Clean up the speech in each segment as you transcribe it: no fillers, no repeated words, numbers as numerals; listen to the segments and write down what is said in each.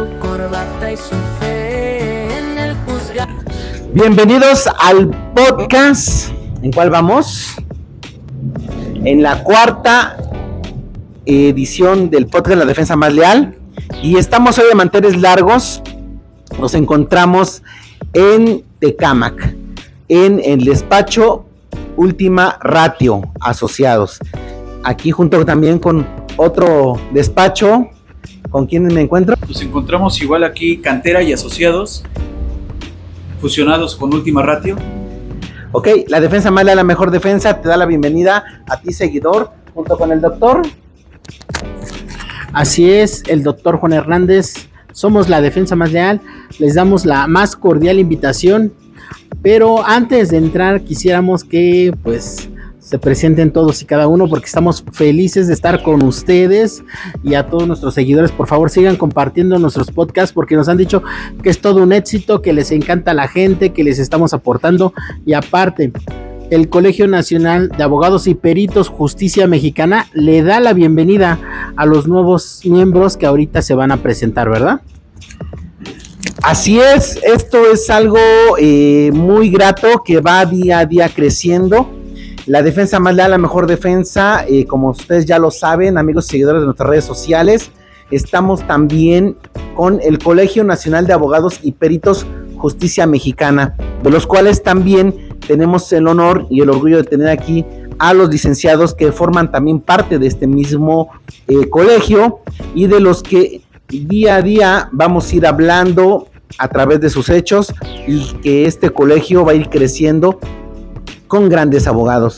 su corbata y su fe en el juzgado. Bienvenidos al podcast. ¿En cuál vamos? En la cuarta edición del podcast La Defensa Más Leal. Y estamos hoy de manteles largos. Nos encontramos en Tecámac, en el despacho Última Ratio Asociados. Aquí junto también con otro despacho. ¿Con quién me encuentro? Nos encontramos igual aquí, Cantera y Asociados, fusionados con Última Ratio. Ok, La Defensa Más Leal, la mejor defensa, te da la bienvenida a ti, seguidor, junto con el doctor. Así es, el doctor Juan Hernández. Somos La Defensa Más Leal. Les damos la más cordial invitación. Pero antes de entrar quisiéramos que se presenten todos y cada uno, porque estamos felices de estar con ustedes. Y a todos nuestros seguidores, por favor, sigan compartiendo nuestros podcasts, porque nos han dicho que es todo un éxito, que les encanta la gente, que les estamos aportando. Y aparte, el Colegio Nacional de Abogados y Peritos Justicia Mexicana le da la bienvenida a los nuevos miembros que ahorita se van a presentar, ¿verdad? Así es, esto es algo muy grato que va día a día creciendo. La Defensa Más Leal, la mejor defensa, como ustedes ya lo saben, amigos y seguidores de nuestras redes sociales, estamos también con el Colegio Nacional de Abogados y Peritos Justicia Mexicana, de los cuales también tenemos el honor y el orgullo de tener aquí a los licenciados que forman también parte de este mismo colegio, y de los que día a día vamos a ir hablando a través de sus hechos, y que este colegio va a ir creciendo con grandes abogados.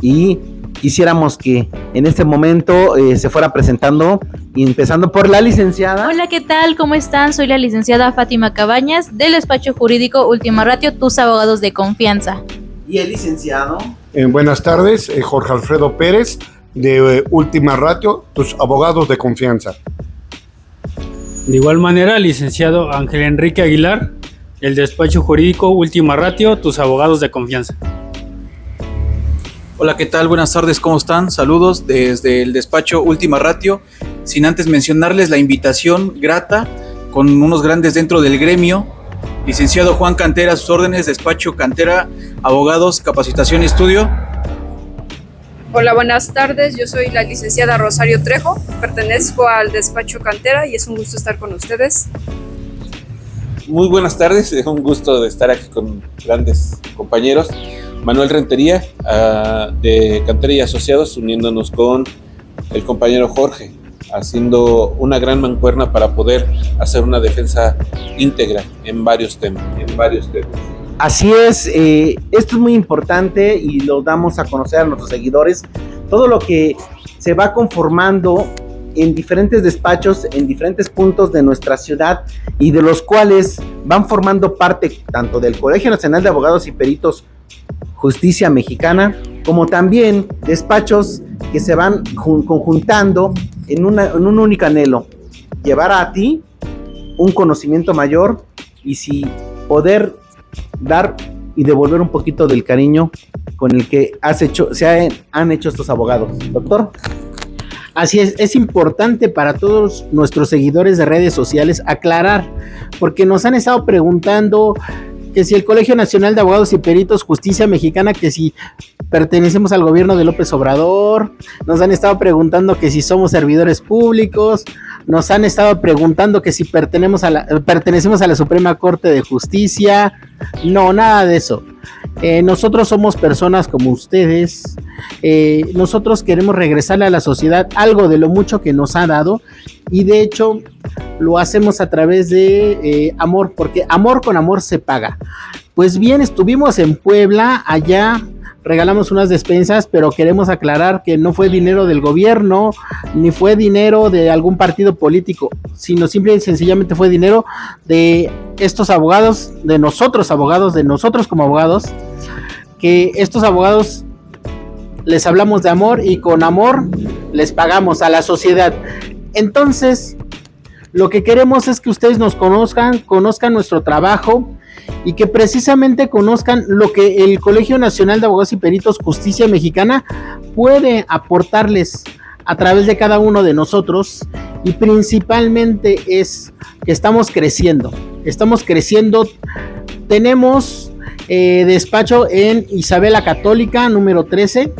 Y quisiéramos que en este momento se fuera presentando, y empezando por la licenciada. Hola, ¿qué tal? ¿Cómo están? Soy la licenciada Fátima Cabañas, del despacho jurídico Última Ratio, tus abogados de confianza. Y el licenciado. Buenas tardes, Jorge Alfredo Pérez, de Última Ratio, tus abogados de confianza. De igual manera, licenciado Ángel Enrique Aguilar, del despacho jurídico Última Ratio, tus abogados de confianza. Hola, ¿qué tal? Buenas tardes, ¿cómo están? Saludos desde el despacho Última Ratio, sin antes mencionarles la invitación grata con unos grandes dentro del gremio. Licenciado Juan Cantera, a sus órdenes, despacho Cantera, abogados, capacitación y estudio. Hola, buenas tardes, yo soy la licenciada Rosario Trejo, pertenezco al despacho Cantera y es un gusto estar con ustedes. Muy buenas tardes, es un gusto de estar aquí con grandes compañeros. Manuel Rentería, de Cantera y Asociados, uniéndonos con el compañero Jorge, haciendo una gran mancuerna para poder hacer una defensa íntegra en varios temas. Así es, esto es muy importante y lo damos a conocer a nuestros seguidores. Todo lo que se va conformando en diferentes despachos, en diferentes puntos de nuestra ciudad, y de los cuales van formando parte tanto del Colegio Nacional de Abogados y Peritos Justicia Mexicana, como también despachos que se van conjuntando en un único anhelo: llevar a ti un conocimiento mayor, y si poder dar y devolver un poquito del cariño con el que han hecho estos abogados. Doctor. Así es importante para todos nuestros seguidores de redes sociales aclarar, porque nos han estado preguntando que si el Colegio Nacional de Abogados y Peritos Justicia Mexicana, que si pertenecemos al gobierno de López Obrador, nos han estado preguntando que si somos servidores públicos, nos han estado preguntando que si pertenecemos a la Suprema Corte de Justicia. No, nada de eso. Nosotros somos personas como ustedes. Nosotros queremos regresarle a la sociedad algo de lo mucho que nos ha dado, y de hecho lo hacemos a través de amor, porque amor con amor se paga. Pues bien, estuvimos en Puebla, allá regalamos unas despensas, pero queremos aclarar que no fue dinero del gobierno, ni fue dinero de algún partido político, sino simple y sencillamente fue dinero de estos abogados, de nosotros como abogados, que estos abogados les hablamos de amor y con amor les pagamos a la sociedad. Entonces, lo que queremos es que ustedes nos conozcan nuestro trabajo, y que precisamente conozcan lo que el Colegio Nacional de Abogados y Peritos Justicia Mexicana puede aportarles a través de cada uno de nosotros, y principalmente es que estamos creciendo. Tenemos despacho en Isabela Católica, número 13.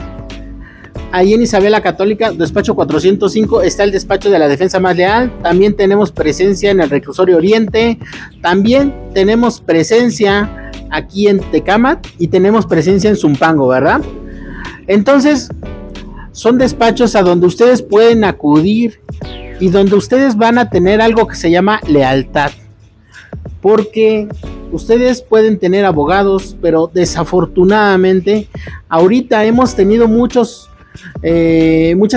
Ahí en Isabela Católica, despacho 405, está el despacho de la Defensa Más Leal. También tenemos presencia en el Reclusorio Oriente. También tenemos presencia aquí en Tecámac y tenemos presencia en Zumpango, ¿verdad? Entonces, son despachos a donde ustedes pueden acudir y donde ustedes van a tener algo que se llama lealtad. Porque ustedes pueden tener abogados, pero desafortunadamente ahorita hemos tenido muchas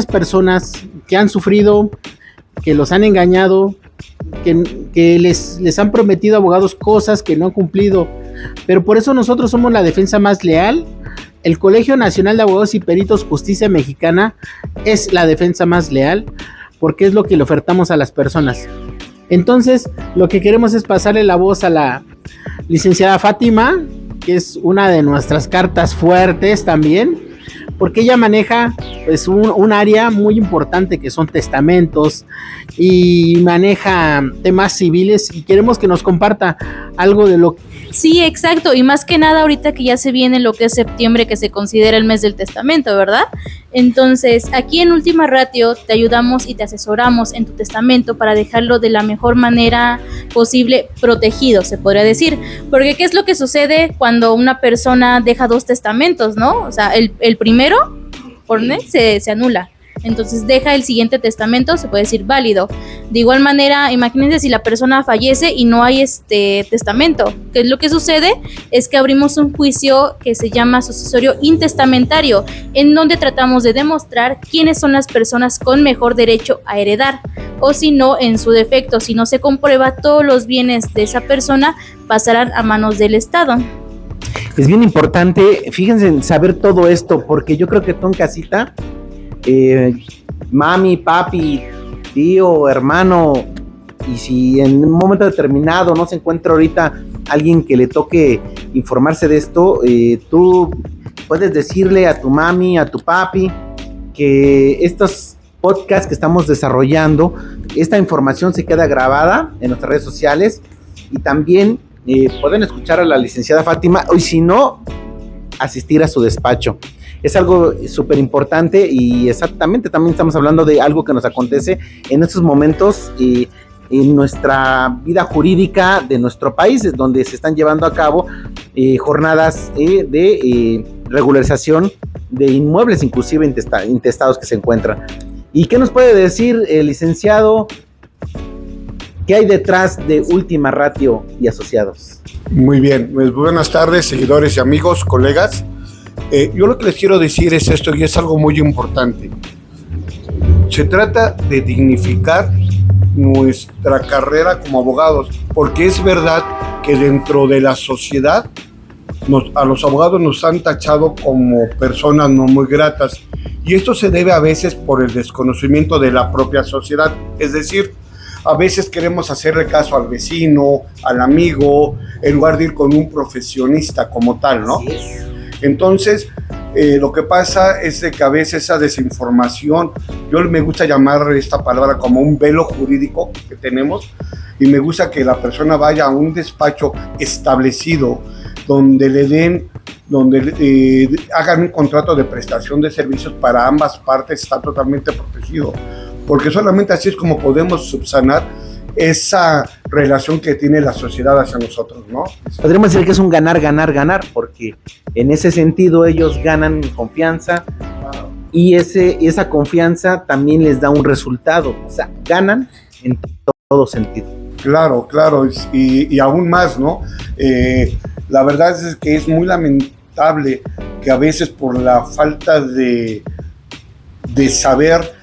personas que han sufrido, que los han engañado, que les han prometido abogados cosas que no han cumplido. Pero por eso nosotros somos la defensa más leal. El Colegio Nacional de Abogados y Peritos Justicia Mexicana es la defensa más leal, porque es lo que le ofertamos a las personas. Entonces, lo que queremos es pasarle la voz a la licenciada Fátima, que es una de nuestras cartas fuertes también, porque ella maneja pues un área muy importante que son testamentos y maneja temas civiles, y queremos que nos comparta algo de lo que... Sí, exacto, y más que nada ahorita que ya se viene lo que es septiembre, que se considera el mes del testamento, ¿verdad? Entonces, aquí en Última Ratio te ayudamos y te asesoramos en tu testamento para dejarlo de la mejor manera posible protegido, se podría decir. Porque ¿qué es lo que sucede cuando una persona deja 2 testamentos, no? O sea, el primero, por ley, se anula. Entonces deja el siguiente testamento, se puede decir válido. De igual manera, imagínense si la persona fallece y no hay testamento. ¿Qué es lo que sucede? Es que abrimos un juicio que se llama sucesorio intestamentario, en donde tratamos de demostrar quiénes son las personas con mejor derecho a heredar. O si no, en su defecto, si no se comprueba, todos los bienes de esa persona pasarán a manos del Estado. Es bien importante, fíjense en saber todo esto, porque yo creo que tú en casita, mami, papi, tío, hermano, y si en un momento determinado no se encuentra ahorita alguien que le toque informarse de esto, tú puedes decirle a tu mami, a tu papi, que estos podcasts que estamos desarrollando, esta información se queda grabada en nuestras redes sociales, y también pueden escuchar a la licenciada Fátima, y si no, asistir a su despacho. Es algo súper importante, y exactamente también estamos hablando de algo que nos acontece en estos momentos en nuestra vida jurídica de nuestro país, donde se están llevando a cabo jornadas de regularización de inmuebles, inclusive intestados que se encuentran. ¿Y qué nos puede decir el licenciado? ¿Qué hay detrás de Última Ratio y Asociados? Muy bien, pues buenas tardes, seguidores y amigos, colegas. Yo lo que les quiero decir es esto, y es algo muy importante. Se trata de dignificar nuestra carrera como abogados, porque es verdad que dentro de la sociedad a los abogados nos han tachado como personas no muy gratas, y esto se debe a veces por el desconocimiento de la propia sociedad. Es decir, a veces queremos hacerle caso al vecino, al amigo, en lugar de ir con un profesionista como tal, ¿no? Entonces, lo que pasa es de que a veces esa desinformación, yo me gusta llamar esta palabra como un velo jurídico que tenemos, y me gusta que la persona vaya a un despacho establecido donde hagan un contrato de prestación de servicios para ambas partes, está totalmente protegido, porque solamente así es como podemos subsanar esa relación que tiene la sociedad hacia nosotros, ¿no? Podríamos decir que es un ganar, ganar, ganar, porque en ese sentido ellos ganan confianza, y esa confianza también les da un resultado, o sea, ganan en todo sentido. Claro, y aún más, ¿no? La verdad es que es muy lamentable que a veces por la falta de saber,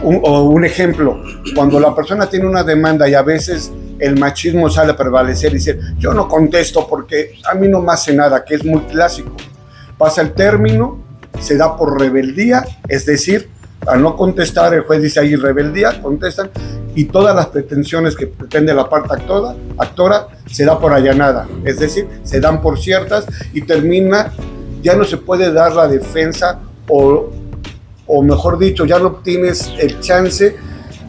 un ejemplo, cuando la persona tiene una demanda y a veces el machismo sale a prevalecer y dice, yo no contesto porque a mí no me hace nada, que es muy clásico. Pasa el término, se da por rebeldía, es decir, al no contestar, el juez dice ahí rebeldía, contestan, y todas las pretensiones que pretende la parte actora se da por allanada, es decir, se dan por ciertas, y termina, ya no se puede dar la defensa o o mejor dicho, ya no tienes el chance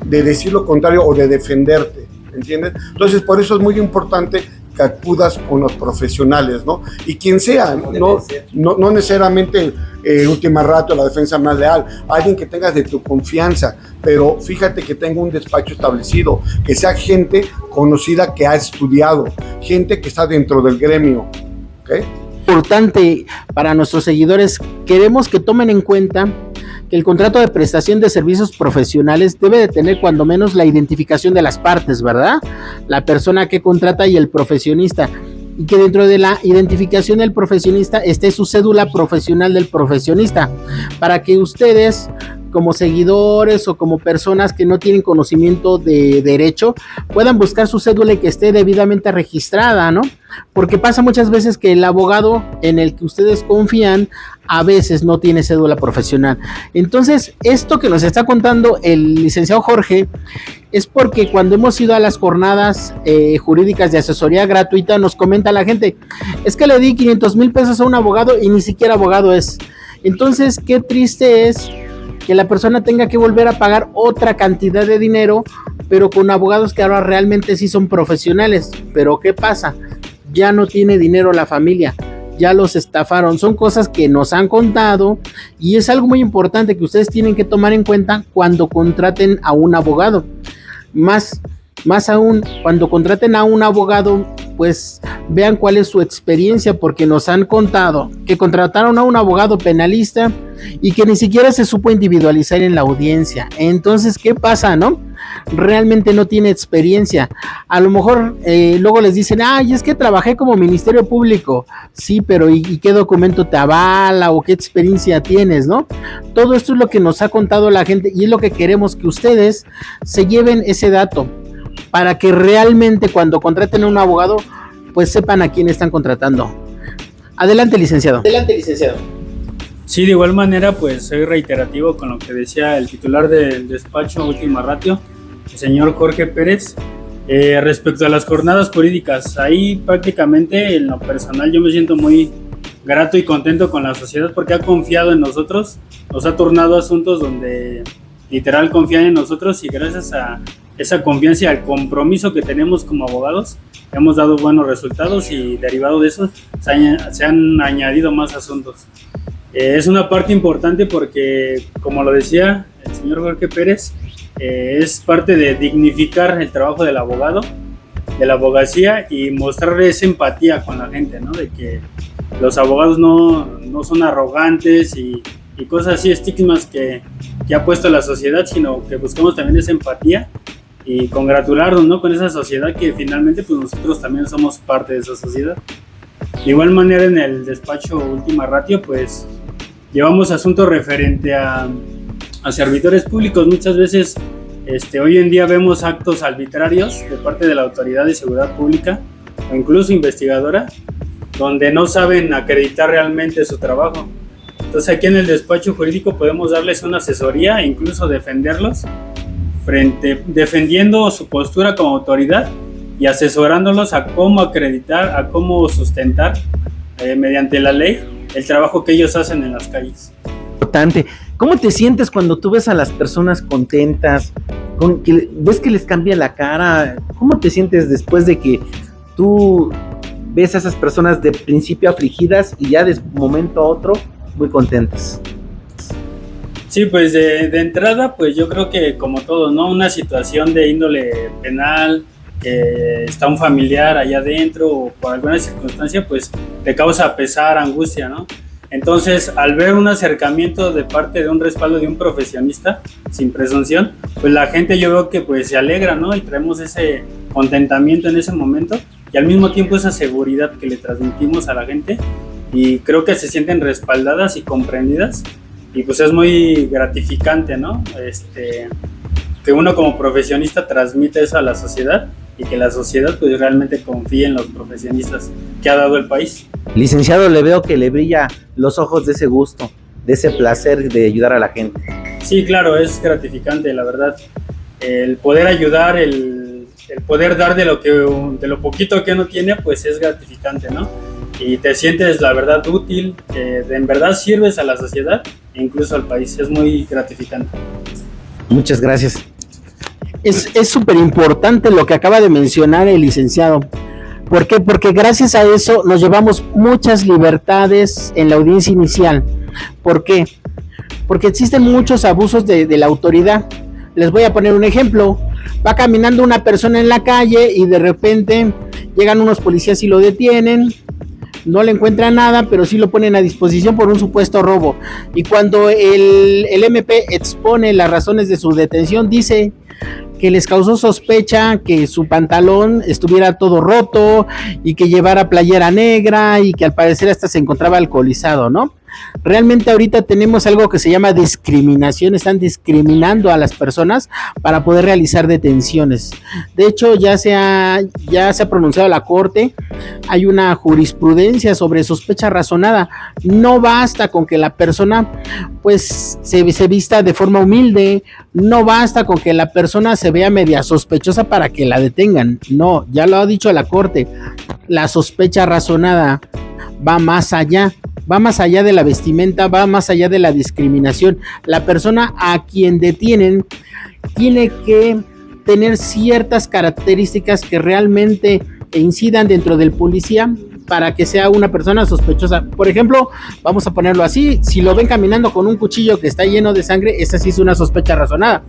de decir lo contrario o de defenderte, ¿entiendes? Entonces, por eso es muy importante que acudas con los profesionales, ¿no? Y quien sea, no necesariamente Última Ratio, la defensa más leal, alguien que tengas de tu confianza, pero fíjate que tenga un despacho establecido, que sea gente conocida que ha estudiado, gente que está dentro del gremio, ¿ok? Importante para nuestros seguidores, queremos que tomen en cuenta que el contrato de prestación de servicios profesionales debe de tener cuando menos la identificación de las partes, ¿verdad? La persona que contrata y el profesionista, y que dentro de la identificación del profesionista esté su cédula profesional del profesionista, para que ustedes, como seguidores o como personas que no tienen conocimiento de derecho, puedan buscar su cédula y que esté debidamente registrada, ¿no? Porque pasa muchas veces que el abogado en el que ustedes confían a veces no tiene cédula profesional. Entonces, esto que nos está contando el licenciado Jorge es porque cuando hemos ido a las jornadas jurídicas de asesoría gratuita, nos comenta la gente, es que le di 500,000 pesos a un abogado y ni siquiera abogado es. Entonces, qué triste es que la persona tenga que volver a pagar otra cantidad de dinero, pero con abogados que ahora realmente sí son profesionales. Pero ¿qué pasa? Ya no tiene dinero la familia, ya los estafaron. Son cosas que nos han contado y es algo muy importante que ustedes tienen que tomar en cuenta cuando contraten a un abogado. Más aún, cuando contraten a un abogado, pues vean cuál es su experiencia, porque nos han contado que contrataron a un abogado penalista y que ni siquiera se supo individualizar en la audiencia. Entonces, ¿qué pasa, no? Realmente no tiene experiencia. A lo mejor luego les dicen, ay, es que trabajé como Ministerio Público. Sí, pero ¿y qué documento te avala o qué experiencia tienes, no? Todo esto es lo que nos ha contado la gente y es lo que queremos que ustedes se lleven ese dato, para que realmente cuando contraten a un abogado, pues sepan a quién están contratando. Adelante, licenciado. Sí, de igual manera, pues soy reiterativo con lo que decía el titular del despacho Última Ratio, el señor Jorge Pérez, respecto a las jornadas jurídicas. Ahí prácticamente en lo personal yo me siento muy grato y contento con la sociedad porque ha confiado en nosotros, nos ha turnado asuntos donde literal confían en nosotros y gracias a esa confianza y al compromiso que tenemos como abogados hemos dado buenos resultados y derivado de eso se han añadido más asuntos. Es una parte importante porque, como lo decía el señor Jorge Pérez, es parte de dignificar el trabajo del abogado, de la abogacía y mostrarle esa empatía con la gente, ¿no? De que los abogados no son arrogantes y cosas así, estigmas que ha puesto la sociedad, sino que buscamos también esa empatía y congratularnos, ¿no? Con esa sociedad que finalmente pues nosotros también somos parte de esa sociedad. De igual manera en el despacho Última Ratio pues llevamos asuntos referente a servidores públicos. Muchas veces hoy en día vemos actos arbitrarios de parte de la Autoridad de Seguridad Pública o incluso investigadora donde no saben acreditar realmente su trabajo. Entonces aquí en el despacho jurídico podemos darles una asesoría e incluso defenderlos defendiendo su postura como autoridad y asesorándolos a cómo acreditar, a cómo sustentar mediante la ley el trabajo que ellos hacen en las calles. Importante. ¿Cómo te sientes cuando tú ves a las personas contentas? ¿Ves que les cambia la cara? ¿Cómo te sientes después de que tú ves a esas personas de principio afligidas y ya de momento a otro muy contentas? Sí, pues de entrada, pues yo creo que como todo, ¿no? Una situación de índole penal, que está un familiar allá adentro o por alguna circunstancia, pues te causa pesar, angustia, ¿no? Entonces, al ver un acercamiento de parte de un respaldo de un profesionista, sin presunción, pues la gente yo veo que pues se alegra, ¿no? Y traemos ese contentamiento en ese momento y al mismo tiempo esa seguridad que le transmitimos a la gente y creo que se sienten respaldadas y comprendidas y pues es muy gratificante, ¿no? Que uno como profesionista transmite eso a la sociedad y que la sociedad pues realmente confíe en los profesionistas que ha dado el país. Licenciado, le veo que le brilla los ojos de ese gusto, de ese placer de ayudar a la gente. Sí, claro, es gratificante, la verdad. El poder ayudar, el poder dar de lo poquito que uno tiene, pues es gratificante, ¿no? Y te sientes, la verdad, útil, que en verdad sirves a la sociedad e incluso al país. Es muy gratificante. Muchas gracias. Es súper importante lo que acaba de mencionar el licenciado. ¿Por qué? Porque gracias a eso nos llevamos muchas libertades en la audiencia inicial. ¿Por qué? Porque existen muchos abusos de la autoridad. Les voy a poner un ejemplo. Va caminando una persona en la calle y de repente llegan unos policías y lo detienen. No le encuentran nada, pero sí lo ponen a disposición por un supuesto robo. Y cuando el MP expone las razones de su detención, dice que les causó sospecha que su pantalón estuviera todo roto y que llevara playera negra y que al parecer hasta se encontraba alcoholizado, ¿no? Realmente ahorita tenemos algo que se llama discriminación, están discriminando a las personas para poder realizar detenciones. De hecho, ya se ha pronunciado la Corte, hay una jurisprudencia sobre sospecha razonada. No basta con que la persona pues se vista de forma humilde, no basta con que la persona se vea media sospechosa para que la detengan. No, ya lo ha dicho la Corte, la sospecha razonada va más allá de la vestimenta, va más allá de la discriminación. La persona a quien detienen tiene que tener ciertas características que realmente incidan dentro del policía para que sea una persona sospechosa. Por ejemplo, vamos a ponerlo así, si lo ven caminando con un cuchillo que está lleno de sangre, esa sí es una sospecha razonada.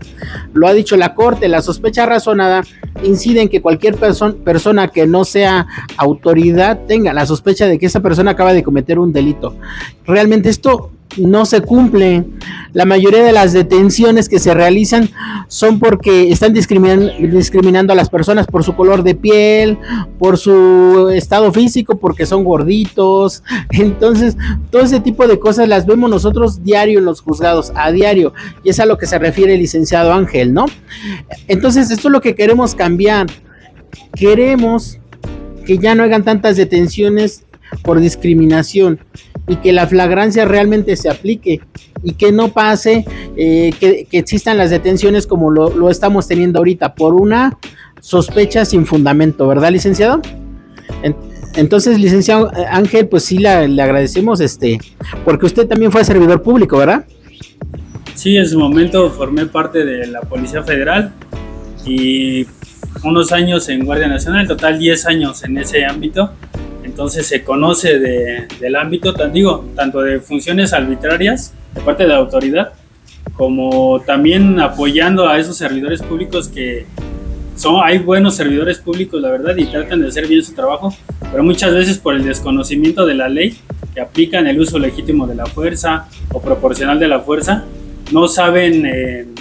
Lo ha dicho la Corte, la sospecha razonada incide en que cualquier persona que no sea autoridad tenga la sospecha de que esa persona acaba de cometer un delito. Realmente esto no se cumple. La mayoría de las detenciones que se realizan son porque están discriminando a las personas por su color de piel, por su estado físico, porque son gorditos. Entonces, todo ese tipo de cosas las vemos nosotros diario en los juzgados, a diario, y es a lo que se refiere el licenciado Ángel, ¿no? Entonces, esto es lo que queremos cambiar. Queremos que ya no hagan tantas detenciones por discriminación y que la flagrancia realmente se aplique y que no pase que existan las detenciones como lo estamos teniendo ahorita por una sospecha sin fundamento, ¿verdad, licenciado? Entonces, licenciado Ángel, pues sí le agradecemos porque usted también fue servidor público, ¿verdad? Sí, en su momento formé parte de la Policía Federal y unos años en Guardia Nacional, en total 10 años en ese ámbito. Entonces se conoce del ámbito, tanto de funciones arbitrarias de parte de la autoridad, como también apoyando a esos servidores públicos hay buenos servidores públicos, la verdad, y tratan de hacer bien su trabajo, pero muchas veces por el desconocimiento de la ley, que aplican el uso legítimo de la fuerza o proporcional de la fuerza, no saben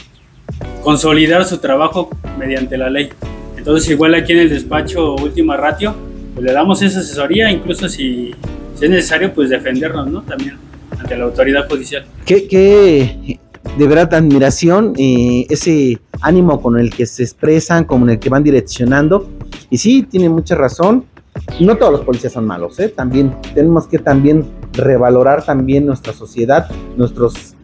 consolidar su trabajo mediante la ley. Entonces, igual aquí en el despacho Última Ratio, pues le damos esa asesoría, incluso si es necesario, pues defendernos, ¿no? También ante la autoridad judicial. Qué de verdad admiración, ese ánimo con el que se expresan, con el que van direccionando. Y sí, tiene mucha razón. No todos los policías son malos, También tenemos que revalorar también nuestra sociedad,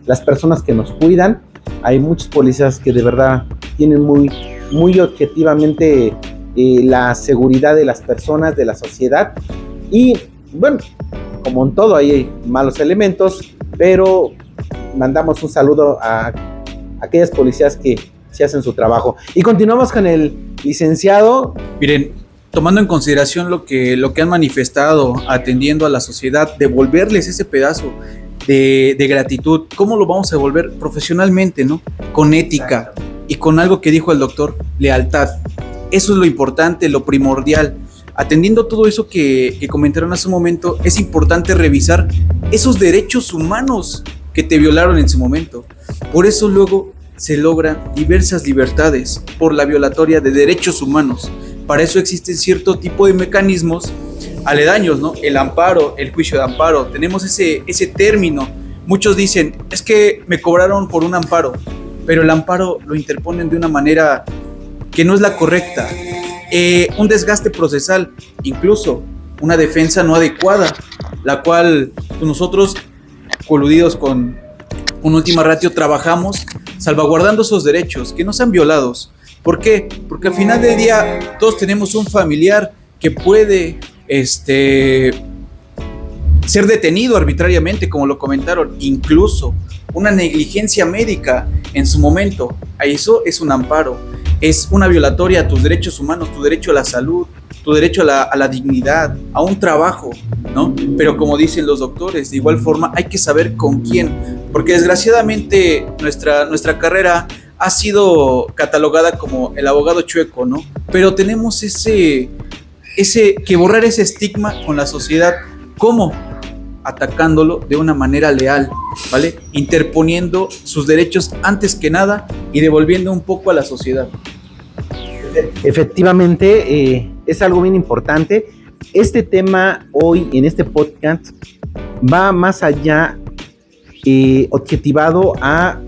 las personas que nos cuidan. Hay muchos policías que de verdad tienen muy objetivamente la seguridad de las personas, de la sociedad. Y bueno, como en todo hay malos elementos, pero mandamos un saludo a aquellas policías que sí hacen su trabajo. Y continuamos con el licenciado. Miren, tomando en consideración lo que han manifestado, atendiendo a la sociedad, devolverles ese pedazo de gratitud. ¿Cómo lo vamos a devolver? Profesionalmente, ¿no? Con ética y con algo que dijo el doctor, lealtad. Eso es lo importante, lo primordial. Atendiendo todo eso que comentaron hace un momento, es importante revisar esos derechos humanos que te violaron en su momento. Por eso luego se logran diversas libertades por la violatoria de derechos humanos. Para eso existen cierto tipo de mecanismos aledaños, ¿no? El amparo, el juicio de amparo. Tenemos ese término. Muchos dicen, es que me cobraron por un amparo, pero el amparo lo interponen de una manera que no es la correcta. Un desgaste procesal, incluso una defensa no adecuada, la cual nosotros, coludidos con Última Ratio, trabajamos salvaguardando esos derechos, que no sean violados. ¿Por qué? Porque al final del día todos tenemos un familiar que puede ser detenido arbitrariamente, como lo comentaron, incluso una negligencia médica en su momento. Eso es un amparo, es una violatoria a tus derechos humanos, tu derecho a la salud, tu derecho a la dignidad, a un trabajo, ¿no? Pero como dicen los doctores, de igual forma hay que saber con quién, porque desgraciadamente nuestra carrera ha sido catalogada como el abogado chueco, ¿no? Pero tenemos ese que borrar ese estigma con la sociedad. ¿Cómo? Atacándolo de una manera leal, ¿vale? Interponiendo sus derechos antes que nada y devolviendo un poco a la sociedad. Efectivamente, es algo bien importante. Este tema hoy en este podcast va más allá, objetivado a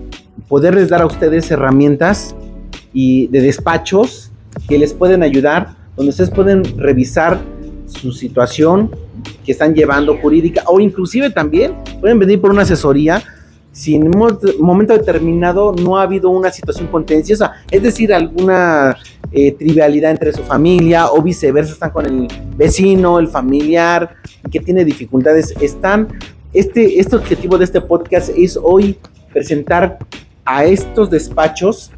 poderles dar a ustedes herramientas y de despachos que les pueden ayudar, donde ustedes pueden revisar su situación que están llevando jurídica, o inclusive también pueden venir por una asesoría si en un momento determinado no ha habido una situación contenciosa, es decir, alguna trivialidad entre su familia o viceversa, están con el vecino, el familiar que tiene dificultades. Este objetivo de este podcast es hoy presentar a estos despachos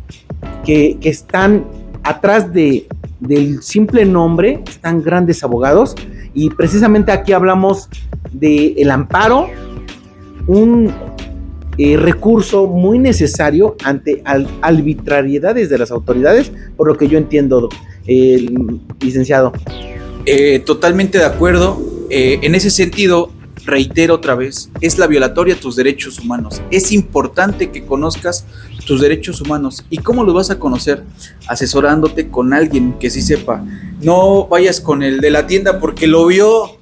que están atrás del simple nombre, están grandes abogados, y precisamente aquí hablamos del amparo, un recurso muy necesario ante arbitrariedades de las autoridades, por lo que yo entiendo, licenciado. Totalmente de acuerdo. En ese sentido, reitero otra vez, es la violatoria a tus derechos humanos. Es importante que conozcas tus derechos humanos. ¿Y cómo los vas a conocer? Asesorándote con alguien que sí sepa. No vayas con el de la tienda porque lo vio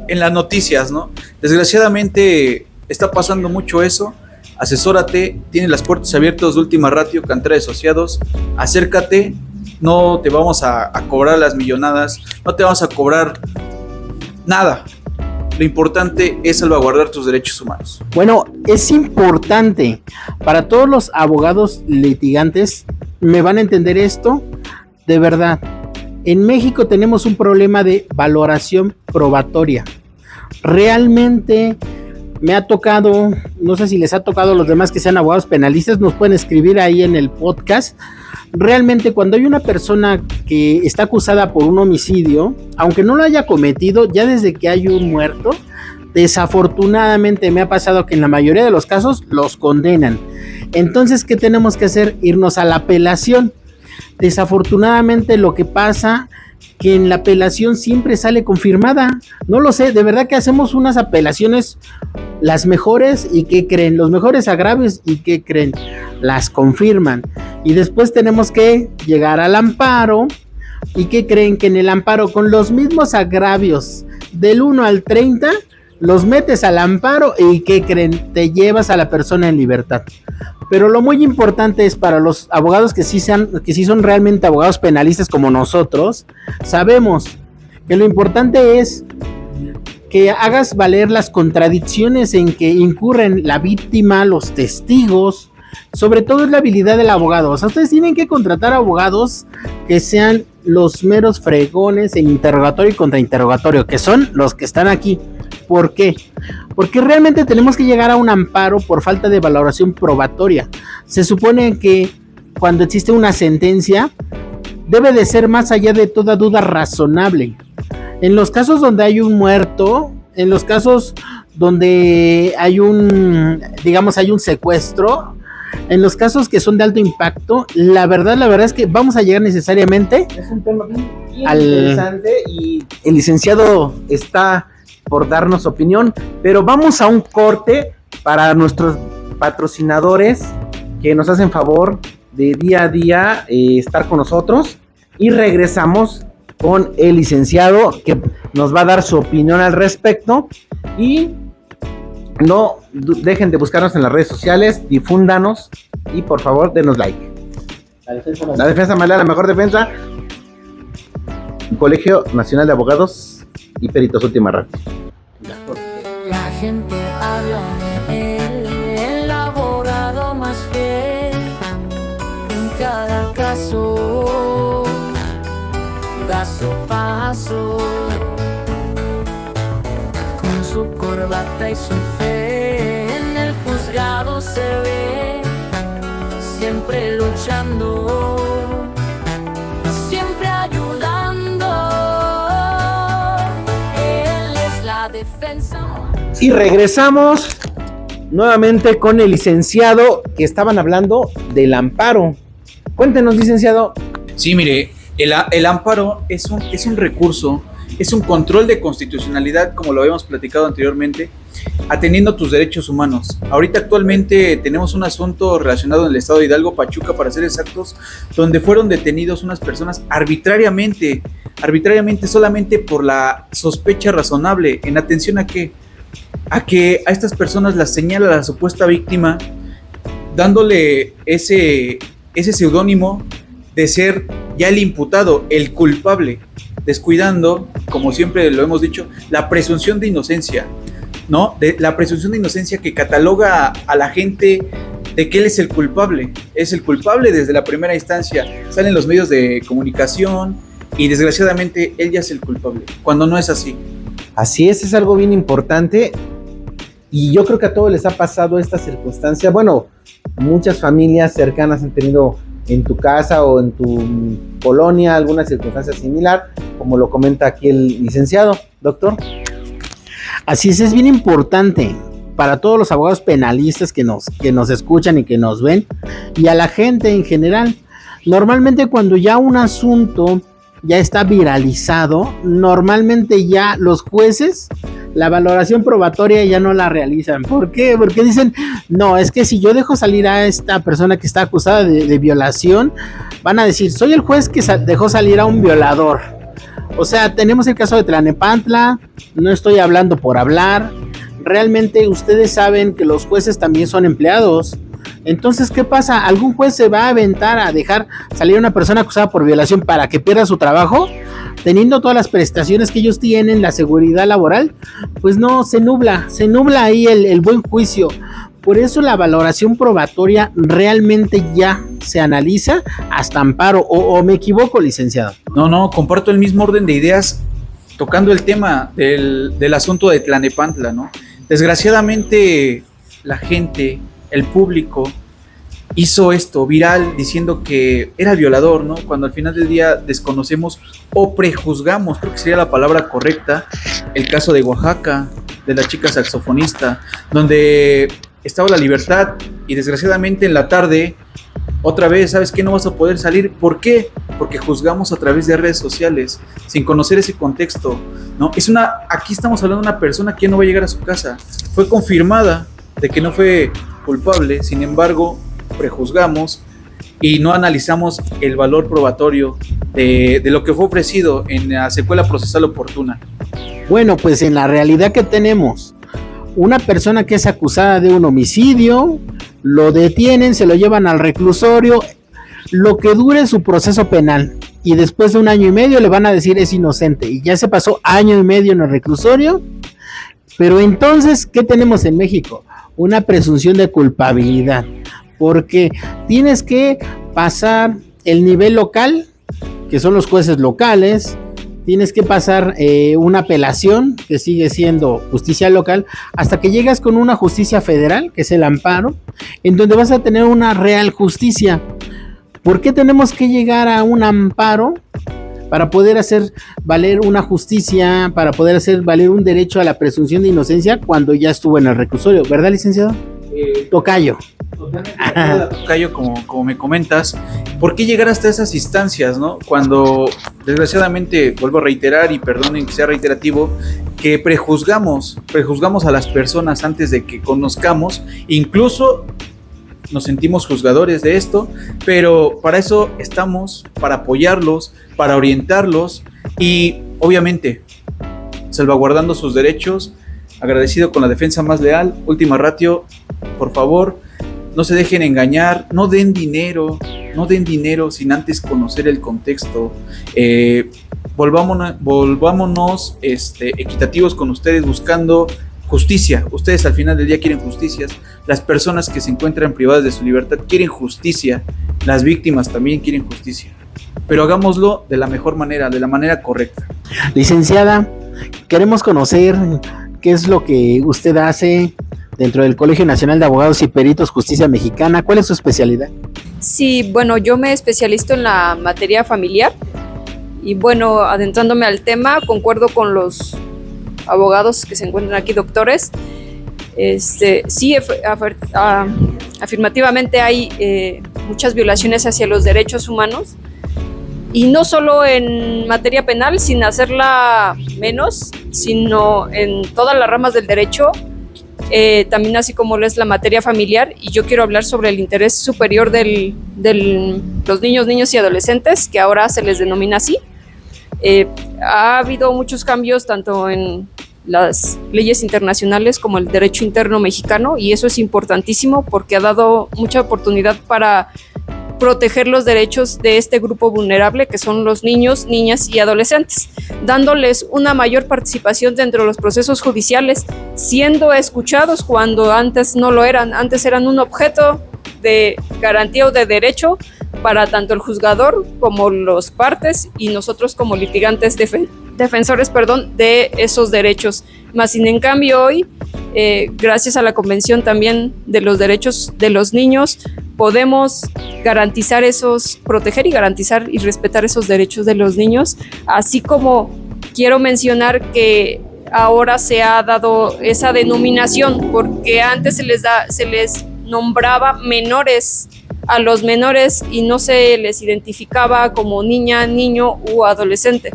en las noticias, ¿no? Desgraciadamente está pasando mucho eso. Asesórate, tienes las puertas abiertas de Última Ratio, Cantera de Asociados. Acércate, no te vamos a cobrar las millonadas, no te vamos a cobrar nada. Lo importante es salvaguardar tus derechos humanos. Bueno, es importante para todos los abogados litigantes, me van a entender esto, de verdad. En México tenemos un problema de valoración probatoria. Realmente me ha tocado, no sé si les ha tocado a los demás que sean abogados penalistas, nos pueden escribir ahí en el podcast. Realmente cuando hay una persona que está acusada por un homicidio, aunque no lo haya cometido, ya desde que hay un muerto, desafortunadamente me ha pasado que en la mayoría de los casos los condenan. Entonces, ¿qué tenemos que hacer? Irnos a la apelación. Desafortunadamente lo que pasa que en la apelación siempre sale confirmada. No lo sé, de verdad que hacemos unas apelaciones las mejores y ¿qué creen? Los mejores agravios y ¿qué creen? Las confirman. Y después tenemos que llegar al amparo y ¿qué creen? Que en el amparo con los mismos agravios del 1 al 30 los metes al amparo y ¿qué creen? Te llevas a la persona en libertad. Pero lo muy importante es para los abogados que sí son realmente abogados penalistas como nosotros, sabemos que lo importante es que hagas valer las contradicciones en que incurren la víctima, los testigos, sobre todo es la habilidad del abogado. O sea, ustedes tienen que contratar abogados que sean los meros fregones en interrogatorio y contrainterrogatorio, que son los que están aquí. ¿Por qué? Porque realmente tenemos que llegar a un amparo por falta de valoración probatoria. Se supone que cuando existe una sentencia, debe de ser más allá de toda duda razonable. En los casos donde hay un muerto, en los casos donde hay hay un secuestro, en los casos que son de alto impacto, la verdad es que vamos a llegar necesariamente. Es un tema bien interesante y el licenciado está por darnos su opinión, pero vamos a un corte para nuestros patrocinadores que nos hacen favor de día a día estar con nosotros, y regresamos con el licenciado que nos va a dar su opinión al respecto. Y no dejen de buscarnos en las redes sociales, difúndanos y por favor denos like. La defensa más leal, la mejor defensa. Colegio Nacional de Abogados y Peritos Última Ratio. La gente habla de él, el abogado más fiel en cada caso, paso a paso, con su corazón. corbata y su fe en el juzgado se ve, siempre luchando, siempre ayudando. Él es la defensa. Y regresamos nuevamente con el licenciado, que estaban hablando del amparo. Cuéntenos, licenciado. Sí, mire, el amparo es un recurso, es un control de constitucionalidad, como lo habíamos platicado anteriormente, atendiendo tus derechos humanos. Ahorita actualmente tenemos un asunto relacionado en el estado de Hidalgo, Pachuca, para ser exactos, donde fueron detenidos unas personas arbitrariamente solamente por la sospecha razonable. ¿En atención a qué? A que a estas personas las señala la supuesta víctima, dándole ese seudónimo de ser ya el imputado, el culpable, descuidando, como siempre lo hemos dicho, la presunción de inocencia, ¿no? La presunción de inocencia que cataloga a la gente de que él es el culpable desde la primera instancia. Salen los medios de comunicación y desgraciadamente él ya es el culpable, cuando no es así. Así es algo bien importante, y yo creo que a todos les ha pasado esta circunstancia. Bueno, muchas familias cercanas han tenido en tu casa o en tu colonia alguna circunstancia similar, como lo comenta aquí el licenciado. Doctor. Así es bien importante para todos los abogados penalistas que nos escuchan y que nos ven, y a la gente en general. Normalmente cuando ya un asunto ya está viralizado, normalmente ya los jueces la valoración probatoria ya no la realizan. ¿Por qué? Porque dicen, no, es que si yo dejo salir a esta persona que está acusada de violación, van a decir, soy el juez que dejó salir a un violador. O sea, tenemos el caso de Tlalnepantla, no estoy hablando por hablar. Realmente ustedes saben que los jueces también son empleados. Entonces, ¿qué pasa? ¿Algún juez se va a aventar a dejar salir a una persona acusada por violación para que pierda su trabajo? Teniendo todas las prestaciones que ellos tienen, la seguridad laboral, pues no, se nubla ahí el buen juicio. Por eso la valoración probatoria realmente ya se analiza hasta amparo, o me equivoco, licenciado. No, comparto el mismo orden de ideas, tocando el tema del asunto de Tlalnepantla, ¿no? Desgraciadamente la gente, el público, hizo esto viral diciendo que era el violador, ¿no? Cuando al final del día desconocemos o prejuzgamos, creo que sería la palabra correcta, el caso de Oaxaca, de la chica saxofonista, donde estaba la libertad y desgraciadamente en la tarde, otra vez, ¿sabes qué? No vas a poder salir. ¿Por qué? Porque juzgamos a través de redes sociales, sin conocer ese contexto, ¿no? Aquí estamos hablando de una persona que ya no va a llegar a su casa. Fue confirmada de que no fue culpable, sin embargo, prejuzgamos y no analizamos el valor probatorio de lo que fue ofrecido en la secuela procesal oportuna. Bueno, pues en la realidad que tenemos, una persona que es acusada de un homicidio, lo detienen, se lo llevan al reclusorio, lo que dure su proceso penal, y después de 1 año y medio le van a decir es inocente, y ya se pasó 1 año y medio en el reclusorio. Pero entonces, ¿qué tenemos en México? Una presunción de culpabilidad, porque tienes que pasar el nivel local, que son los jueces locales, tienes que pasar una apelación, que sigue siendo justicia local, hasta que llegas con una justicia federal, que es el amparo, en donde vas a tener una real justicia. ¿Por qué tenemos que llegar a un amparo? Para poder hacer valer una justicia, para poder hacer valer un derecho a la presunción de inocencia cuando ya estuvo en el reclusorio, ¿verdad, licenciado? Tocayo. Tocayo, como me comentas, ¿por qué llegar hasta esas instancias, no? Cuando, desgraciadamente, vuelvo a reiterar, y perdonen que sea reiterativo, que prejuzgamos a las personas antes de que conozcamos, incluso nos sentimos juzgadores de esto, pero para eso estamos, para apoyarlos, para orientarlos y, obviamente, salvaguardando sus derechos. Agradecido con la defensa más leal. Última ratio, por favor, no se dejen engañar, no den dinero sin antes conocer el contexto. Volvámonos equitativos con ustedes, buscando justicia. Ustedes al final del día quieren justicia. Las personas que se encuentran privadas de su libertad quieren justicia. Las víctimas también quieren justicia. Pero hagámoslo de la mejor manera, de la manera correcta. Licenciada, queremos conocer qué es lo que usted hace dentro del Colegio Nacional de Abogados y Peritos Justicia Mexicana. ¿Cuál es su especialidad? Sí, bueno, yo me especializo en la materia familiar y bueno, adentrándome al tema, concuerdo con los abogados que se encuentran aquí, doctores. Sí, afirmativamente hay muchas violaciones hacia los derechos humanos y no solo en materia penal, sin hacerla menos, sino en todas las ramas del derecho, también así como lo es la materia familiar. Y yo quiero hablar sobre el interés superior de los niños y adolescentes, que ahora se les denomina así. Ha habido muchos cambios tanto en las leyes internacionales como el derecho interno mexicano, y eso es importantísimo porque ha dado mucha oportunidad para proteger los derechos de este grupo vulnerable que son los niños, niñas y adolescentes, dándoles una mayor participación dentro de los procesos judiciales, siendo escuchados cuando antes no lo eran. Antes eran un objeto de garantía o de derecho para tanto el juzgador como los partes y nosotros como litigantes defensores de esos derechos. Más sin en cambio hoy, gracias a la Convención también de los Derechos de los Niños, podemos proteger y garantizar y respetar esos derechos de los niños, así como quiero mencionar que ahora se ha dado esa denominación, porque antes se les nombraba menores a los menores y no se les identificaba como niña, niño o adolescente.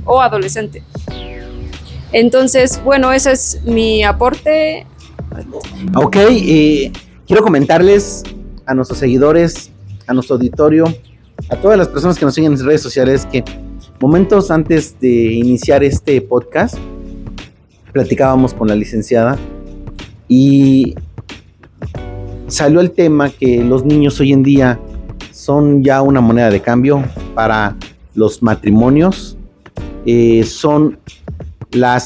Entonces, bueno, ese es mi aporte. Ok, quiero comentarles a nuestros seguidores, a nuestro auditorio, a todas las personas que nos siguen en redes sociales, que momentos antes de iniciar este podcast platicábamos con la licenciada y salió el tema que los niños hoy en día son ya una moneda de cambio para los matrimonios, son la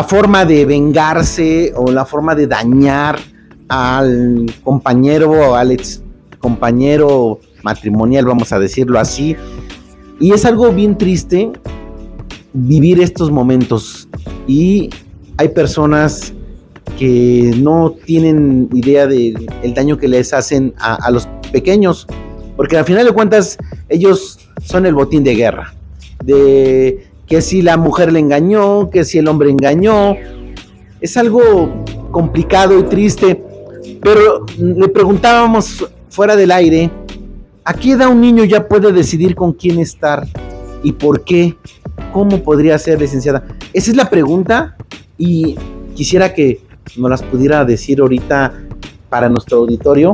forma de vengarse o la forma de dañar al compañero o al ex compañero matrimonial, vamos a decirlo así, y es algo bien triste vivir estos momentos, y hay personas que no tienen idea del daño que les hacen a los pequeños, porque al final de cuentas ellos son el botín de guerra, de que si la mujer le engañó, que si el hombre engañó. Es algo complicado y triste, pero le preguntábamos fuera del aire, ¿a qué edad un niño ya puede decidir con quién estar y por qué? ¿Cómo podría ser, licenciada? Esa es la pregunta y quisiera que nos las pudiera decir ahorita para nuestro auditorio.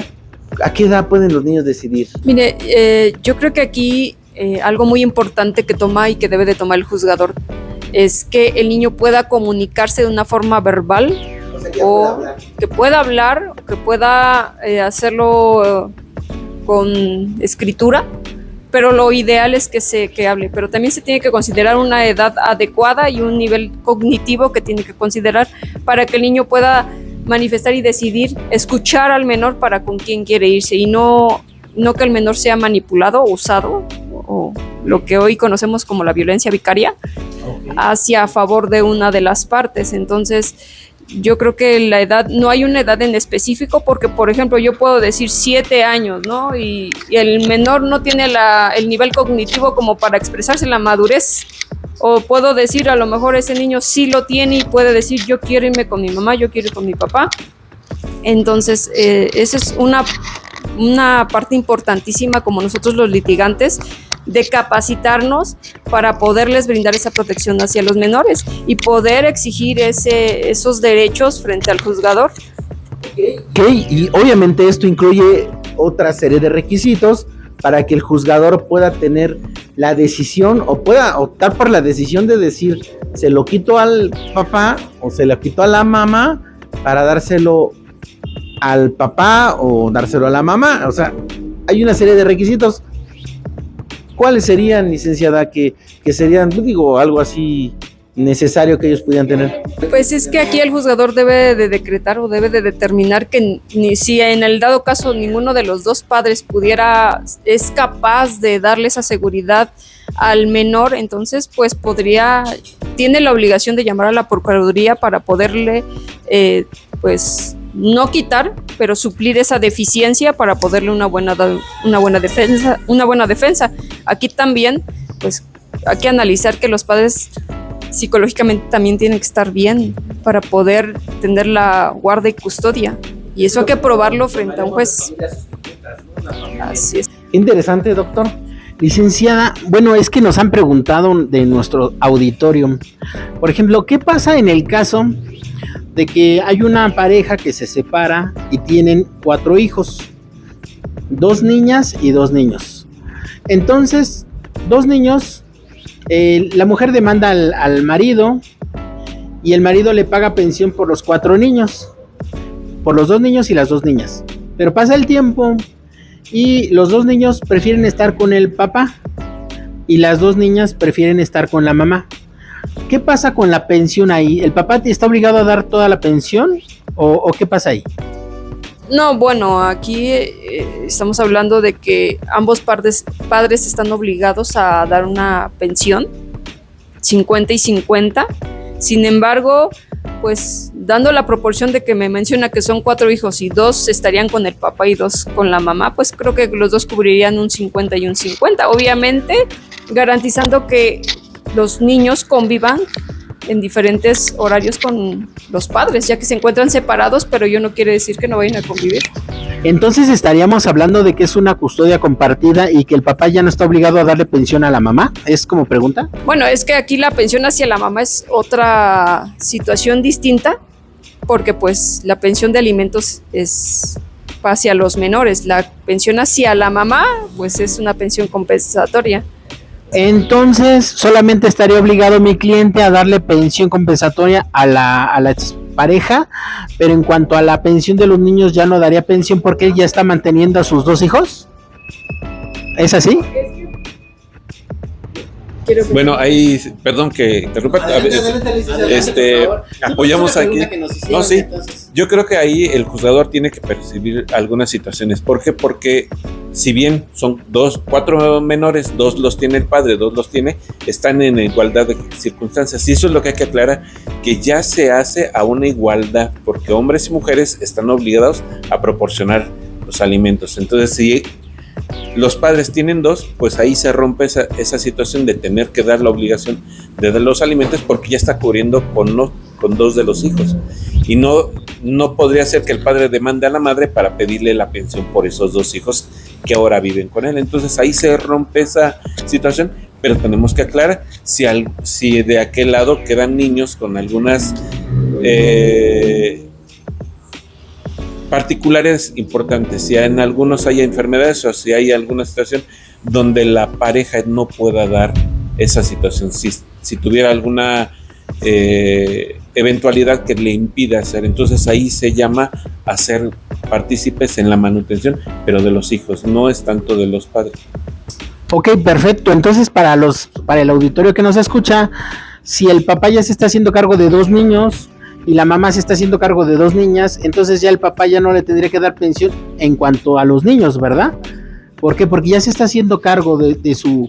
¿A qué edad pueden los niños decidir? Mire, yo creo que aquí algo muy importante que toma y que debe de tomar el juzgador es que el niño pueda comunicarse de una forma verbal, o que pueda hablar, o que pueda hacerlo con escritura, pero lo ideal es que hable. Pero también se tiene que considerar una edad adecuada y un nivel cognitivo que tiene que considerar para que el niño pueda manifestar y decidir escuchar al menor para con quién quiere irse, y no que el menor sea manipulado o usado, o lo que hoy conocemos como la violencia vicaria, hacia favor de una de las partes. Entonces yo creo que la edad, no hay una edad en específico, porque por ejemplo yo puedo decir 7 años, ¿no? Y el menor no tiene el nivel cognitivo como para expresarse, la madurez, o puedo decir a lo mejor ese niño sí lo tiene y puede decir yo quiero irme con mi mamá, yo quiero ir con mi papá. Entonces esa es una parte importantísima como nosotros los litigantes, de capacitarnos para poderles brindar esa protección hacia los menores y poder exigir esos derechos frente al juzgador. Ok, y obviamente esto incluye otra serie de requisitos para que el juzgador pueda tener la decisión o pueda optar por la decisión de decir, se lo quito al papá o se lo quito a la mamá para dárselo al papá o dárselo a la mamá. O sea, hay una serie de requisitos. ¿Cuáles serían, licenciada, que serían, digo, algo así necesario que ellos pudieran tener. Pues es que aquí el juzgador debe de decretar o debe de determinar que ni si en el dado caso ninguno de los dos padres es capaz de darle esa seguridad al menor, entonces pues tiene la obligación de llamar a la Procuraduría para poderle pues no quitar, pero suplir esa deficiencia para poderle una buena defensa. Aquí también pues hay que analizar que los padres psicológicamente también tienen que estar bien para poder tener la guarda y custodia, y eso hay que probarlo frente a un juez. Así es. Interesante, doctor. Licenciada, bueno, es que nos han preguntado de nuestro auditorio, por ejemplo, ¿qué pasa en el caso de que hay una pareja que se separa y tienen 4 hijos, 2 niñas y 2 niños? Entonces, 2 niños, la mujer demanda al marido y el marido le paga pensión por los 4 niños, por los 2 niños y las 2 niñas. Pero pasa el tiempo y los 2 niños prefieren estar con el papá y las 2 niñas prefieren estar con la mamá. ¿Qué pasa con la pensión ahí? ¿El papá está obligado a dar toda la pensión o qué pasa ahí? No, bueno, aquí estamos hablando de que ambos padres están obligados a dar una pensión, 50 y 50. Sin embargo, pues dando la proporción de que me menciona que son 4 hijos y 2 estarían con el papá y 2 con la mamá, pues creo que los 2 cubrirían un 50 y un 50. Obviamente, garantizando que los niños convivan en diferentes horarios con los padres, ya que se encuentran separados, pero ello no quiere decir que no vayan a convivir. Entonces estaríamos hablando de que es una custodia compartida y que el papá ya no está obligado a darle pensión a la mamá, ¿es como pregunta? Bueno, es que aquí la pensión hacia la mamá es otra situación distinta, porque pues la pensión de alimentos es hacia los menores, la pensión hacia la mamá pues es una pensión compensatoria. Entonces, solamente estaría obligado mi cliente a darle pensión compensatoria a la pareja, pero en cuanto a la pensión de los niños ya no daría pensión porque él ya está manteniendo a sus 2 hijos. ¿Es así? Bueno, ahí, perdón que interrumpa, apoyamos aquí. No, sí, yo creo que ahí el juzgador tiene que percibir algunas situaciones. ¿Por qué? Porque si bien son 4 menores, 2 los tiene el padre, 2 los tiene, están en igualdad de circunstancias. Y eso es lo que hay que aclarar, que ya se hace a una igualdad, porque hombres y mujeres están obligados a proporcionar los alimentos. Entonces, si los padres tienen 2, pues ahí se rompe esa situación de tener que dar la obligación de dar los alimentos porque ya está cubriendo con 2 de los hijos. Y no podría ser que el padre demande a la madre para pedirle la pensión por esos 2 hijos que ahora viven con él. Entonces ahí se rompe esa situación, pero tenemos que aclarar si de aquel lado quedan niños con algunas particulares importantes, si en algunos hay enfermedades o si hay alguna situación donde la pareja no pueda dar esa situación, si tuviera alguna eventualidad que le impida hacer, entonces ahí se llama a ser partícipes en la manutención, pero de los hijos, no es tanto de los padres. Ok, perfecto. Entonces para el auditorio que nos escucha, si el papá ya se está haciendo cargo de 2 niños y la mamá se está haciendo cargo de 2 niñas, entonces ya el papá ya no le tendría que dar pensión en cuanto a los niños, ¿verdad? ¿Por qué? Porque ya se está haciendo cargo de su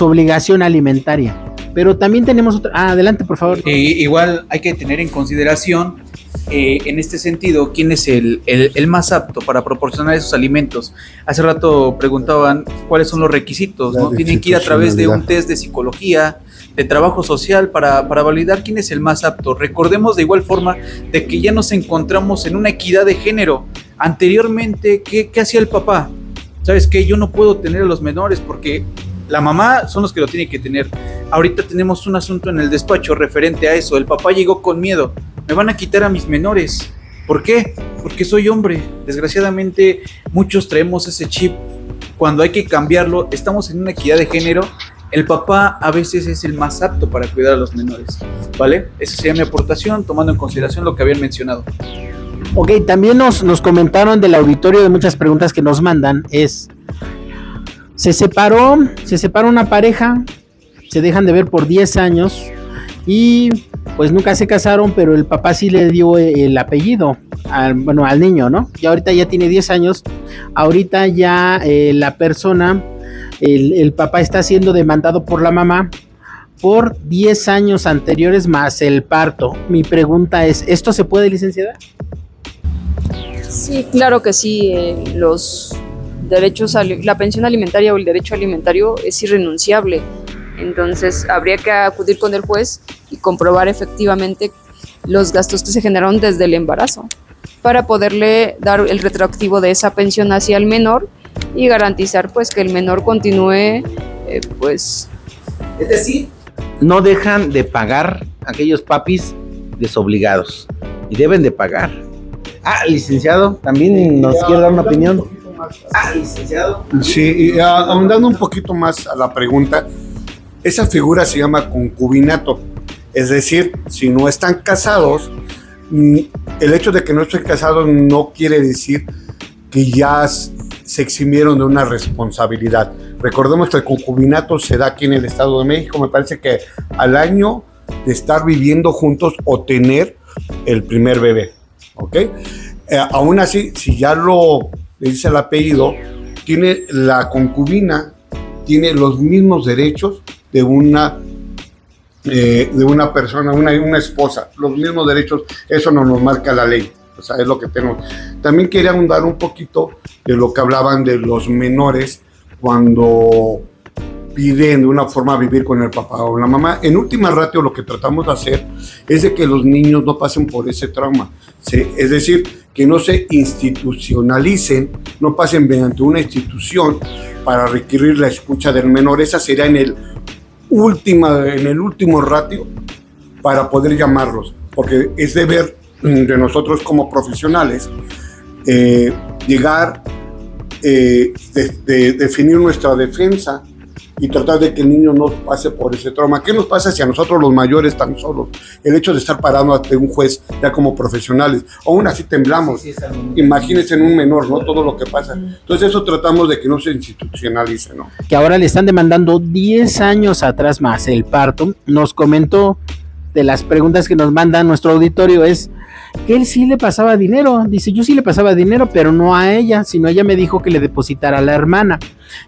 obligación alimentaria. Pero también tenemos otra... adelante, por favor. Igual hay que tener en consideración, en este sentido, quién es el más apto para proporcionar esos alimentos. Hace rato preguntaban cuáles son los requisitos, ¿no? Tienen que ir a través de un test de psicología, de trabajo social para validar quién es el más apto. Recordemos de igual forma de que ya nos encontramos en una equidad de género. Anteriormente, ¿qué hacía el papá? ¿Sabes qué? Yo no puedo tener a los menores porque la mamá son los que lo tienen que tener. Ahorita tenemos un asunto en el despacho referente a eso. El papá llegó con miedo. Me van a quitar a mis menores. ¿Por qué? Porque soy hombre. Desgraciadamente, muchos traemos ese chip. Cuando hay que cambiarlo, estamos en una equidad de género. El papá a veces es el más apto para cuidar a los menores, ¿vale? Esa sería mi aportación, tomando en consideración lo que habían mencionado. Ok, también nos comentaron del auditorio de muchas preguntas que nos mandan, se separó una pareja, se dejan de ver por 10 años y pues nunca se casaron, pero el papá sí le dio el apellido al niño, ¿no? Y ahorita ya tiene 10 años, ahorita ya la persona, el papá está siendo demandado por la mamá por 10 años anteriores más el parto. Mi pregunta es, ¿esto se puede, licenciada? Sí, claro que sí. Los derechos, la pensión alimentaria o el derecho alimentario es irrenunciable. Entonces habría que acudir con el juez y comprobar efectivamente los gastos que se generaron desde el embarazo para poderle dar el retroactivo de esa pensión hacia el menor y garantizar pues que el menor continúe pues... Es decir, no dejan de pagar aquellos papis desobligados y deben de pagar. Licenciado, también nos quiere dar una opinión. Licenciado. Sí, y ahondando un poquito más a la pregunta, esa figura se llama concubinato, es decir, si no están casados, el hecho de que no estén casados no quiere decir que ya se eximieron de una responsabilidad. Recordemos que el concubinato se da aquí en el Estado de México, me parece que al año de estar viviendo juntos o tener el primer bebé, ¿ok? Aún así, si ya le dice el apellido, tiene la concubina, tiene los mismos derechos de una persona, una esposa, los mismos derechos, eso nos marca la ley, o sea, es lo que tenemos. También quería ahondar un poquito de lo que hablaban de los menores cuando piden de una forma vivir con el papá o la mamá. En última ratio lo que tratamos de hacer es de que los niños no pasen por ese trauma, ¿sí? Es decir, que no se institucionalicen, no pasen mediante una institución para requerir la escucha del menor. Esa sería en el último ratio para poder llamarlos, porque es deber de nosotros como profesionales llegar, de definir nuestra defensa y tratar de que el niño no pase por ese trauma. ¿Qué nos pasa si a nosotros los mayores están solos? El hecho de estar parando ante un juez ya como profesionales, aún así temblamos. Imagínense en un menor, ¿no? Todo lo que pasa. Entonces eso tratamos de que no se institucionalice, ¿no? Que ahora le están demandando 10 años atrás más el parto. Nos comentó, de las preguntas que nos manda nuestro auditorio, es que él sí le pasaba dinero. Dice, yo sí le pasaba dinero, pero no a ella, sino ella me dijo que le depositara a la hermana,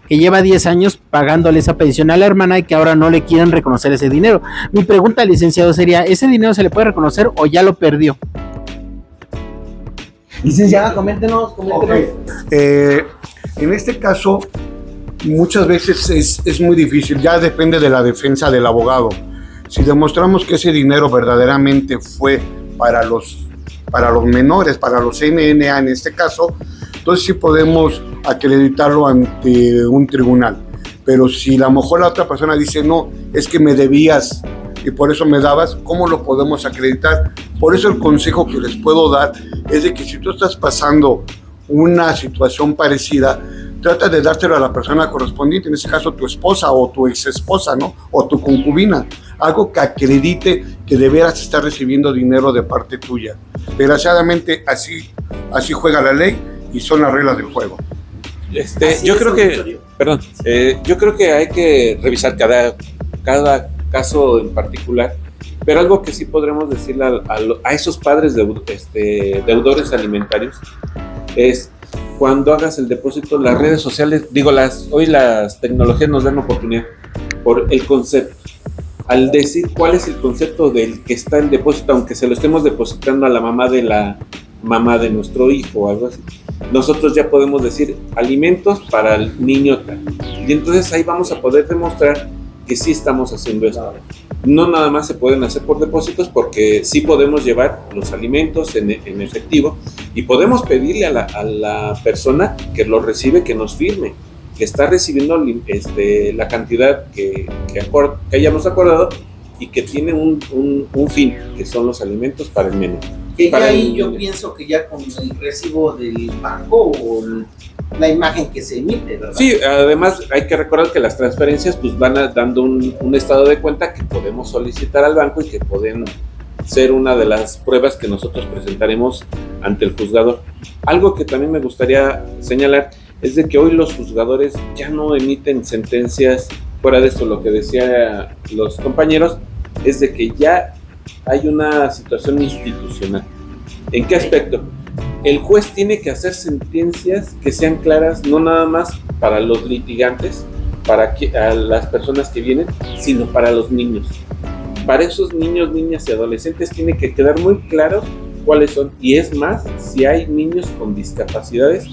que lleva 10 años pagándole esa pensión a la hermana y que ahora no le quieren reconocer ese dinero. Mi pregunta, licenciado, sería, ¿ese dinero se le puede reconocer o ya lo perdió? Licenciada, coméntenos. Okay. En este caso, muchas veces es muy difícil, ya depende de la defensa del abogado. Si demostramos que ese dinero verdaderamente fue para los menores, para los NNA en este caso, entonces sí podemos acreditarlo ante un tribunal. Pero si a lo mejor la otra persona dice, no, es que me debías y por eso me dabas, ¿cómo lo podemos acreditar? Por eso el consejo que les puedo dar es de que si tú estás pasando una situación parecida, trata de dárselo a la persona correspondiente, en ese caso tu esposa o tu ex esposa, ¿no? O tu concubina, algo que acredite que de veras estás recibiendo dinero de parte tuya. Desgraciadamente así juega la ley y son las reglas del juego. Yo creo que hay que revisar cada caso en particular, pero algo que sí podremos decirle a esos padres deudores alimentarios es: cuando hagas el depósito, las redes sociales, hoy las tecnologías nos dan oportunidad por el concepto. Al decir cuál es el concepto del que está el depósito, aunque se lo estemos depositando a la mamá de nuestro hijo o algo así, nosotros ya podemos decir alimentos para el niño tal. Y entonces ahí vamos a poder demostrar que sí estamos haciendo esto. No nada más se pueden hacer por depósitos, porque sí podemos llevar los alimentos en efectivo y podemos pedirle a la persona que lo recibe que nos firme que está recibiendo la cantidad que hayamos acordado y que tiene un fin, que son los alimentos para el menor. Que ya ahí yo pienso que ya con el recibo del banco o la imagen que se emite, ¿verdad? Sí, además hay que recordar que las transferencias pues van dando un estado de cuenta que podemos solicitar al banco y que pueden ser una de las pruebas que nosotros presentaremos ante el juzgador. Algo que también me gustaría señalar es de que hoy los juzgadores ya no emiten sentencias fuera de esto, lo que decía los compañeros, es de que ya hay una situación institucional. ¿En qué aspecto? El juez tiene que hacer sentencias que sean claras, no nada más para los litigantes, a las personas que vienen, sino para los niños. Para esos niños, niñas y adolescentes tiene que quedar muy claro cuáles son, y es más, si hay niños con discapacidades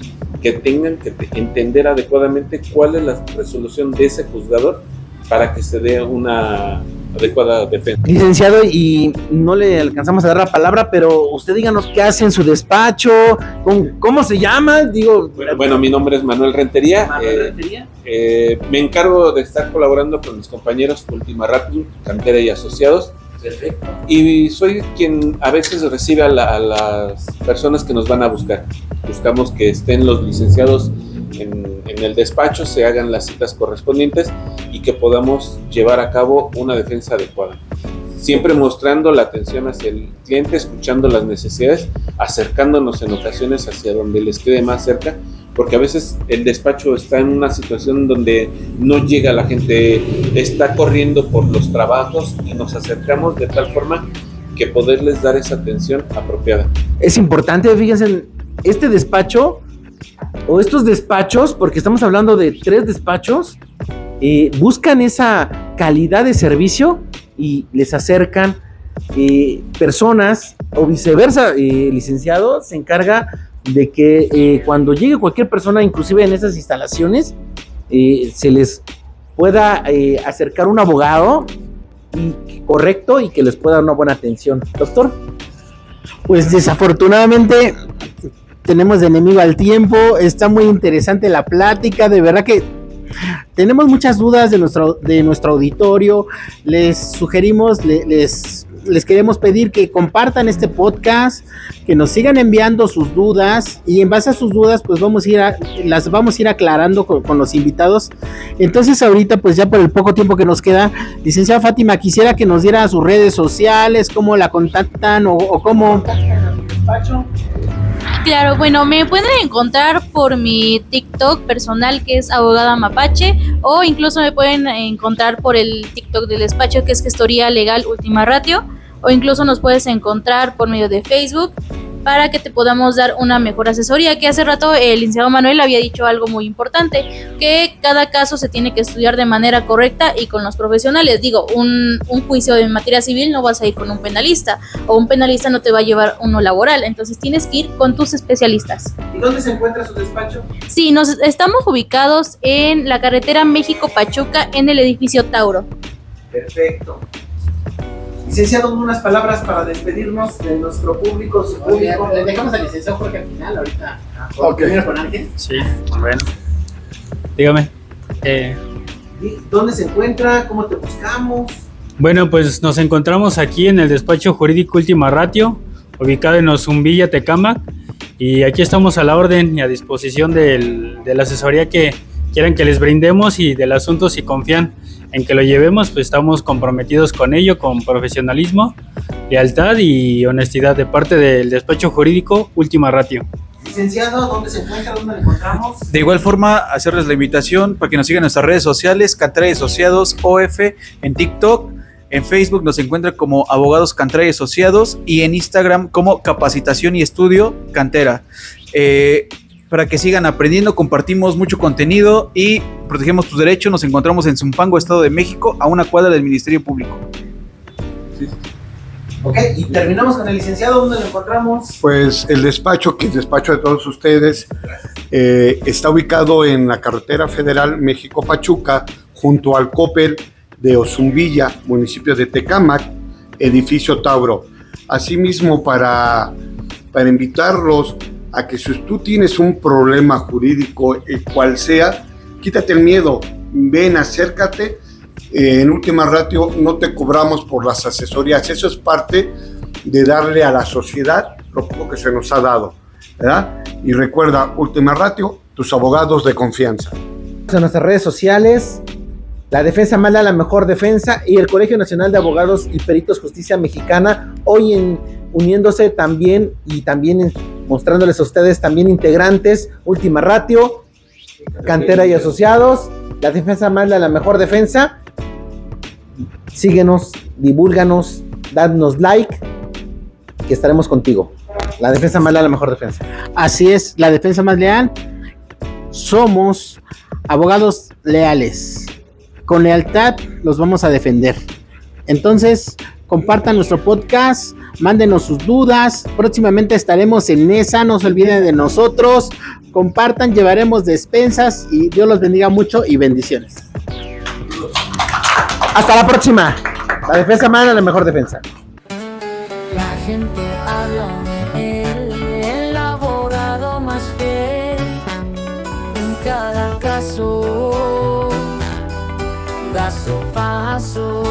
que tengan que entender adecuadamente cuál es la resolución de ese juzgador para que se dé una adecuada defensa. Licenciado, y no le alcanzamos a dar la palabra, pero usted díganos qué hace en su despacho, cómo se llama, Bueno, mi nombre es Manuel Rentería. Me encargo de estar colaborando con mis compañeros Última Ratio, Cantera y Asociados. Perfecto. Y soy quien a veces recibe a las personas que nos van a buscar. Buscamos que estén los licenciados en el despacho, se hagan las citas correspondientes y que podamos llevar a cabo una defensa adecuada. Siempre mostrando la atención hacia el cliente, escuchando las necesidades, acercándonos en ocasiones hacia donde les quede más cerca, porque a veces el despacho está en una situación donde no llega la gente, está corriendo por los trabajos, y nos acercamos de tal forma que poderles dar esa atención apropiada. Es importante, fíjense, este despacho o estos despachos, porque estamos hablando de 3 despachos, buscan esa calidad de servicio y les acercan personas, o viceversa, licenciado se encarga de que cuando llegue cualquier persona, inclusive en esas instalaciones, se les pueda acercar un abogado correcto y que les pueda dar una buena atención. Doctor. Pues desafortunadamente tenemos de enemigo al tiempo. Está muy interesante la plática, de verdad que tenemos muchas dudas de nuestro auditorio. Les sugerimos, les queremos pedir que compartan este podcast, que nos sigan enviando sus dudas, y en base a sus dudas pues las vamos a ir aclarando con los invitados. Entonces ahorita, pues ya por el poco tiempo que nos queda, licenciada Fátima, quisiera que nos diera sus redes sociales, cómo la contactan o cómo. Claro, bueno, me pueden encontrar por mi TikTok personal, que es Abogada Mapache, o incluso me pueden encontrar por el TikTok del despacho, que es Gestoría Legal Última Ratio, o incluso nos puedes encontrar por medio de Facebook, para que te podamos dar una mejor asesoría, que hace rato el licenciado Manuel había dicho algo muy importante, que cada caso se tiene que estudiar de manera correcta y con los profesionales. Digo, un juicio en materia civil no vas a ir con un penalista, o un penalista no te va a llevar uno laboral, entonces tienes que ir con tus especialistas. ¿Y dónde se encuentra su despacho? Sí, nos estamos ubicados en la carretera México-Pachuca, en el edificio Tauro. Perfecto. Licenciado, unas palabras para despedirnos de nuestro público, su público. Le dejamos al licenciado Jorge al final, ahorita. Ok. Primero con Ángel. Sí, bueno. Dígame. ¿Dónde se encuentra? ¿Cómo te buscamos? Bueno, pues nos encontramos aquí en el despacho jurídico Última Ratio, ubicado en Ozumbilla, Tecámac, y aquí estamos a la orden y a disposición de la asesoría que quieran que les brindemos, y del asunto, si confían en que lo llevemos, pues estamos comprometidos con ello, con profesionalismo, lealtad y honestidad de parte del despacho jurídico Última Ratio. Licenciado, ¿dónde se encuentra? ¿Dónde lo encontramos? De igual forma, hacerles la invitación para que nos sigan en nuestras redes sociales, Cantera y Asociados OF, en TikTok, en Facebook nos encuentran como Abogados Cantera y Asociados, y en Instagram como Capacitación y Estudio Cantera. Para que sigan aprendiendo, compartimos mucho contenido y protegemos tus derechos. Nos encontramos en Zumpango, Estado de México, a una cuadra del Ministerio Público. Sí. Ok, y terminamos con el licenciado. ¿Dónde lo encontramos? Pues el despacho, que es despacho de todos ustedes, está ubicado en la carretera federal México-Pachuca, junto al Coppel de Ozumbilla, municipio de Tecámac, edificio Tauro. Asimismo, para invitarlos a que si tú tienes un problema jurídico, el cual sea, quítate el miedo, ven, acércate. En Última Ratio no te cobramos por las asesorías, eso es parte de darle a la sociedad lo poco que se nos ha dado, ¿verdad? Y recuerda, Última Ratio, tus abogados de confianza. En nuestras redes sociales, la defensa mala, la mejor defensa, y el Colegio Nacional de Abogados y Peritos Justicia Mexicana, hoy uniéndose también y también mostrándoles a ustedes también integrantes, Última Ratio, Cantera y Asociados, la defensa mala, la mejor defensa. Síguenos divúlganos, danos like, que estaremos contigo. La defensa más leal, la mejor defensa. Así es, la defensa más leal. Somos abogados leales. Con lealtad los vamos a defender. Entonces, compartan nuestro podcast, mándenos sus dudas. Próximamente estaremos en esa, no se olviden de nosotros. Compartan, llevaremos despensas y Dios los bendiga mucho y bendiciones. Hasta la próxima. La defensa más leal, la mejor defensa. La gente habla de él, el abogado más fiel en cada caso, paso a paso.